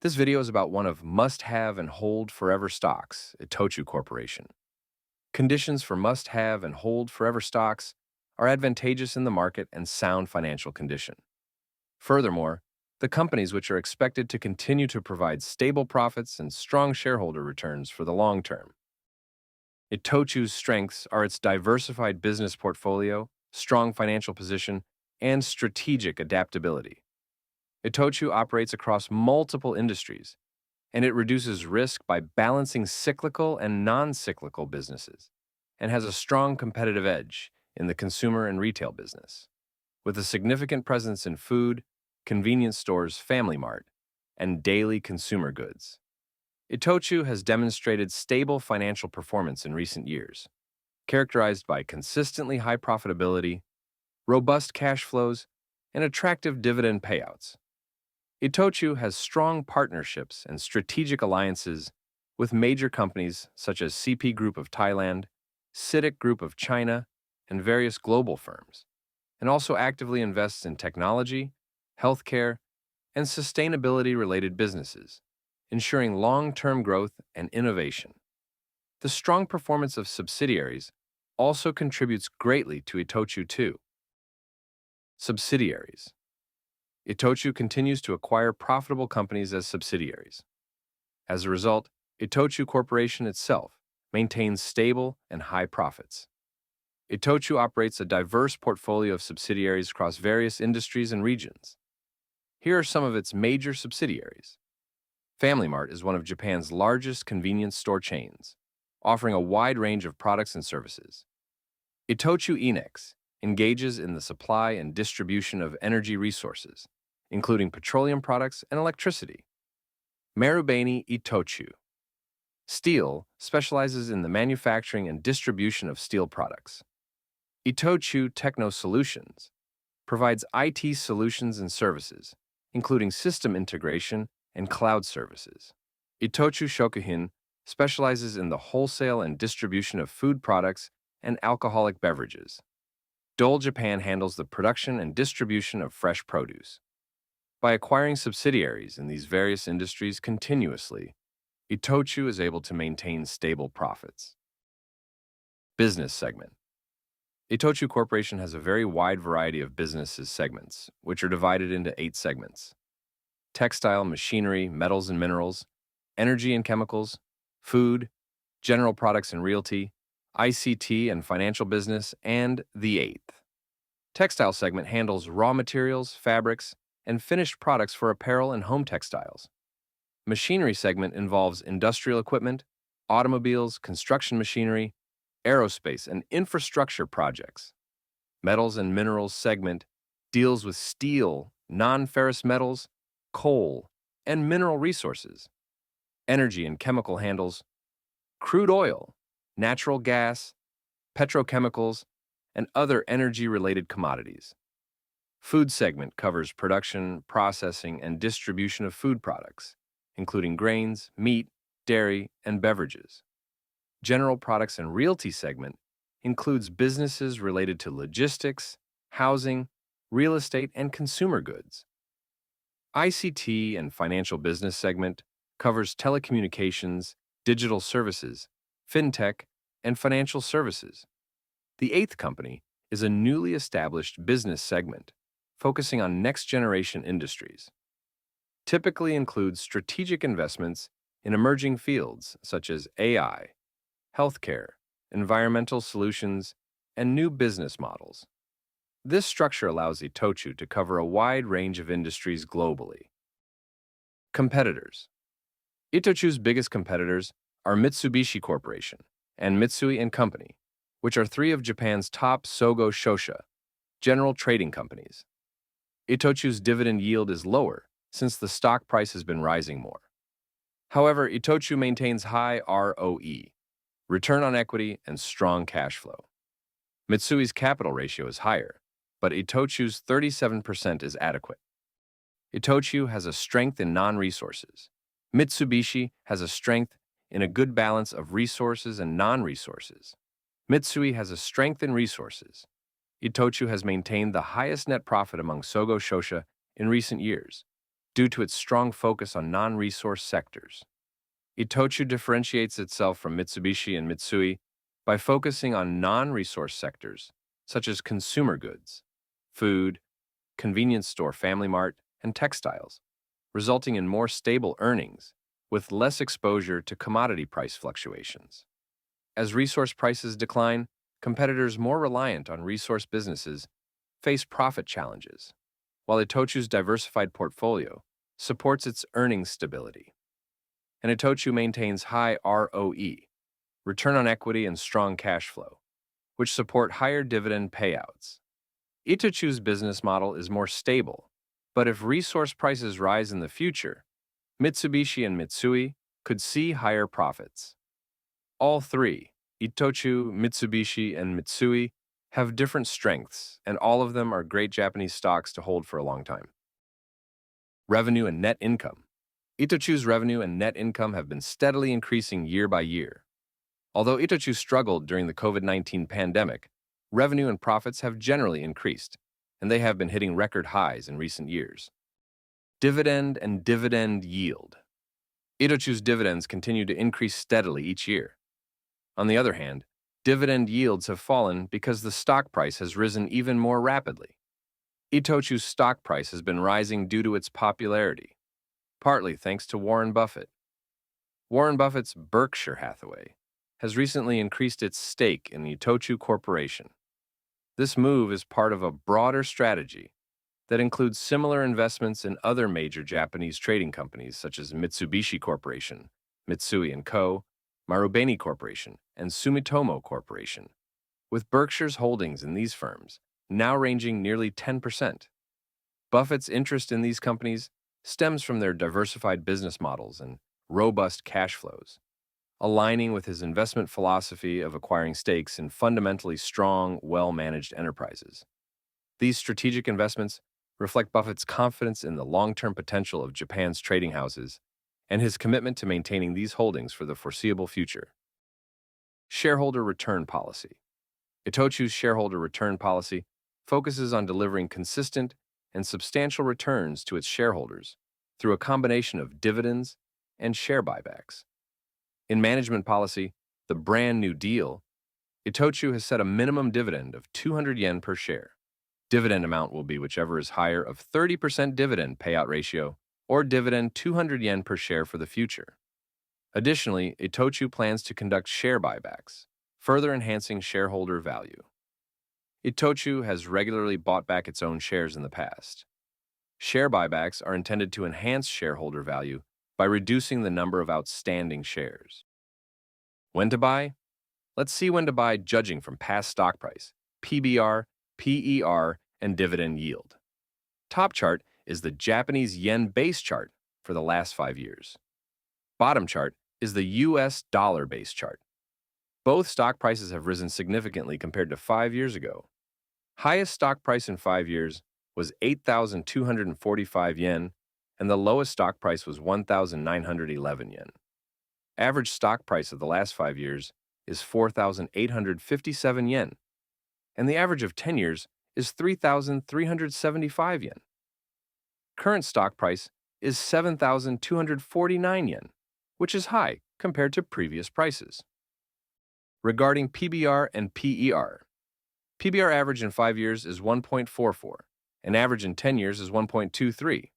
This video is about one of must-have and hold forever stocks, Itochu Corporation. Conditions for must-have and hold forever stocks are advantageous in the market and sound financial condition. Furthermore, the companies which are expected to continue to provide stable profits and strong shareholder returns for the long term. Itochu's strengths are its diversified business portfolio, strong financial position, and strategic adaptability. Itochu operates across multiple industries, and it reduces risk by balancing cyclical and non-cyclical businesses, and has a strong competitive edge in the consumer and retail business. With a significant presence in food, convenience stores, Family Mart, and daily consumer goods. Itochu has demonstrated stable financial performance in recent years, characterized by consistently high profitability, robust cash flows, and attractive dividend payouts. Itochu has strong partnerships and strategic alliances with major companies such as CP Group of Thailand, CITIC Group of China, and various global firms, and also actively invests in technology, healthcare, and sustainability-related businesses, ensuring long-term growth and innovation. The strong performance of subsidiaries also contributes greatly to Itochu too. Subsidiaries. Itochu continues to acquire profitable companies as subsidiaries. As a result, Itochu Corporation itself maintains stable and high profits. Itochu operates a diverse portfolio of subsidiaries across various industries and regions. Here are some of its major subsidiaries. Family Mart is one of Japan's largest convenience store chains, offering a wide range of products and services. Itochu Enex engages in the supply and distribution of energy resources, including petroleum products and electricity. Marubeni Itochu Steel specializes in the manufacturing and distribution of steel products. Itochu Techno Solutions provides IT solutions and services, including system integration and cloud services. Itochu Shokuhin specializes in the wholesale and distribution of food products and alcoholic beverages. Dole Japan handles the production and distribution of fresh produce. By acquiring subsidiaries in these various industries continuously, Itochu is able to maintain stable profits. Business segment. Itochu Corporation has a very wide variety of businesses segments, which are divided into 8 segments: textile, machinery, metals and minerals, energy and chemicals, food, general products and realty, ICT and financial business, and the 8th. Textile segment handles raw materials, fabrics, and finished products for apparel and home textiles. Machinery segment involves industrial equipment, automobiles, construction machinery, aerospace, and infrastructure projects. Metals and minerals segment deals with steel, non-ferrous metals, coal, and mineral resources. Energy and chemical handles crude oil, natural gas, petrochemicals, and other energy-related commodities. Food segment covers production, processing, and distribution of food products, including grains, meat, dairy, and beverages. General products and realty segment includes businesses related to logistics, housing, real estate, and consumer goods. ICT and financial business segment covers telecommunications, digital services, fintech, and financial services. The 8th company is a newly established business segment focusing on next-generation industries. Typically includes strategic investments in emerging fields such as AI, healthcare, environmental solutions, and new business models. This structure allows Itochu to cover a wide range of industries globally. Competitors. Itochu's biggest competitors are Mitsubishi Corporation and Mitsui & Company, which are 3 of Japan's top Sogo Shosha, general trading companies. Itochu's dividend yield is lower since the stock price has been rising more. However, Itochu maintains high ROE, return on equity, and strong cash flow. Mitsui's capital ratio is higher, but Itochu's 37% is adequate. Itochu has a strength in non-resources. Mitsubishi has a strength in a good balance of resources and non-resources. Mitsui has a strength in resources. Itochu has maintained the highest net profit among Sogo Shosha in recent years. due to its strong focus on non-resource sectors. Itochu differentiates itself from Mitsubishi and Mitsui by focusing on non-resource sectors, such as consumer goods, food, convenience store Family Mart, and textiles, resulting in more stable earnings with less exposure to commodity price fluctuations. As resource prices decline, competitors more reliant on resource businesses face profit challenges, while Itochu's diversified portfolio supports its earnings stability. And Itochu maintains high ROE, return on equity, and strong cash flow, which support higher dividend payouts. Itochu's business model is more stable, but if resource prices rise in the future, Mitsubishi and Mitsui could see higher profits. All three, Itochu, Mitsubishi, and Mitsui, have different strengths, and all of them are great Japanese stocks to hold for a long time. Revenue and net income. Itochu's revenue and net income have been steadily increasing year by year. Although Itochu struggled during the COVID-19 pandemic, revenue and profits have generally increased, and they have been hitting record highs in recent years. Dividend and dividend yield. Itochu's dividends continue to increase steadily each year. On the other hand, dividend yields have fallen because the stock price has risen even more rapidly. Itochu's stock price has been rising due to its popularity, partly thanks to Warren Buffett. Warren Buffett's Berkshire Hathaway has recently increased its stake in the Itochu Corporation. This move is part of a broader strategy that includes similar investments in other major Japanese trading companies such as Mitsubishi Corporation, Mitsui & Co., Marubeni Corporation, and Sumitomo Corporation, with Berkshire's holdings in these firms now ranging nearly 10%. Buffett's interest in these companies stems from their diversified business models and robust cash flows, aligning with his investment philosophy of acquiring stakes in fundamentally strong, well-managed enterprises. These strategic investments reflect Buffett's confidence in the long-term potential of Japan's trading houses and his commitment to maintaining these holdings for the foreseeable future. Shareholder return policy. Itochu's shareholder return policy focuses on delivering consistent and substantial returns to its shareholders through a combination of dividends and share buybacks. In management policy, the brand new deal, Itochu has set a minimum dividend of 200 yen per share. Dividend amount will be whichever is higher of 30% dividend payout ratio or dividend 200 yen per share for the future. Additionally, Itochu plans to conduct share buybacks, further enhancing shareholder value. Itochu has regularly bought back its own shares in the past. Share buybacks are intended to enhance shareholder value by reducing the number of outstanding shares. When to buy? Let's see when to buy judging from past stock price, PBR, PER, and dividend yield. Top chart is the Japanese yen base chart for the last 5 years. Bottom chart is the US dollar base chart. Both stock prices have risen significantly compared to 5 years ago. Highest stock price in 5 years was 8,245 yen, and the lowest stock price was 1,911 yen. Average stock price of the last 5 years is 4,857 yen, and the average of 10 years is 3,375 yen. Current stock price is 7,249 yen, which is high compared to previous prices. Regarding PBR and PER, PBR average in 5 years is 1.44, and average in 10 years is 1.23.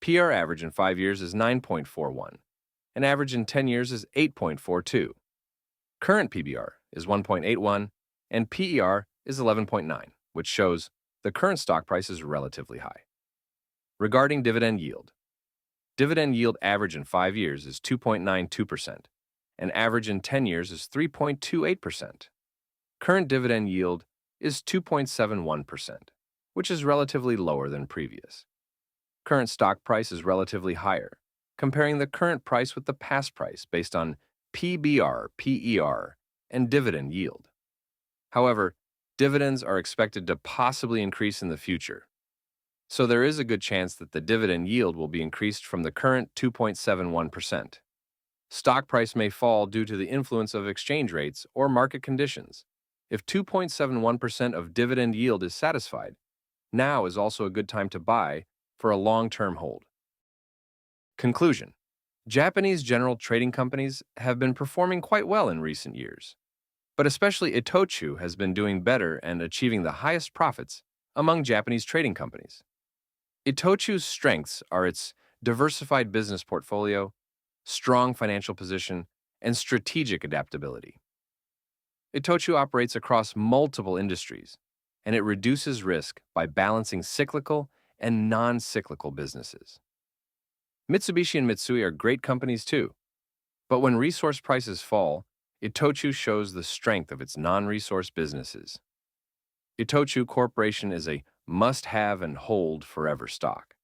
PR average in 5 years is 9.41, and average in 10 years is 8.42. Current PBR is 1.81, and PER is 11.9, which shows the current stock price is relatively high. Regarding dividend yield average in 5 years is 2.92%, and average in 10 years is 3.28%. Current dividend yield is 2.71%, which is relatively lower than previous. Current stock price is relatively higher, comparing the current price with the past price based on PBR, PER, and dividend yield. However, dividends are expected to possibly increase in the future, so there is a good chance that the dividend yield will be increased from the current 2.71%. Stock price may fall due to the influence of exchange rates or market conditions. If 2.71% of dividend yield is satisfied, now is also a good time to buy for a long-term hold. Conclusion: Japanese general trading companies have been performing quite well in recent years, but especially Itochu has been doing better and achieving the highest profits among Japanese trading companies. Itochu's strengths are its diversified business portfolio, strong financial position, and strategic adaptability. Itochu operates across multiple industries, and it reduces risk by balancing cyclical and non-cyclical businesses. Mitsubishi and Mitsui are great companies too, but when resource prices fall, Itochu shows the strength of its non-resource businesses. Itochu Corporation is a must-have and hold forever stock.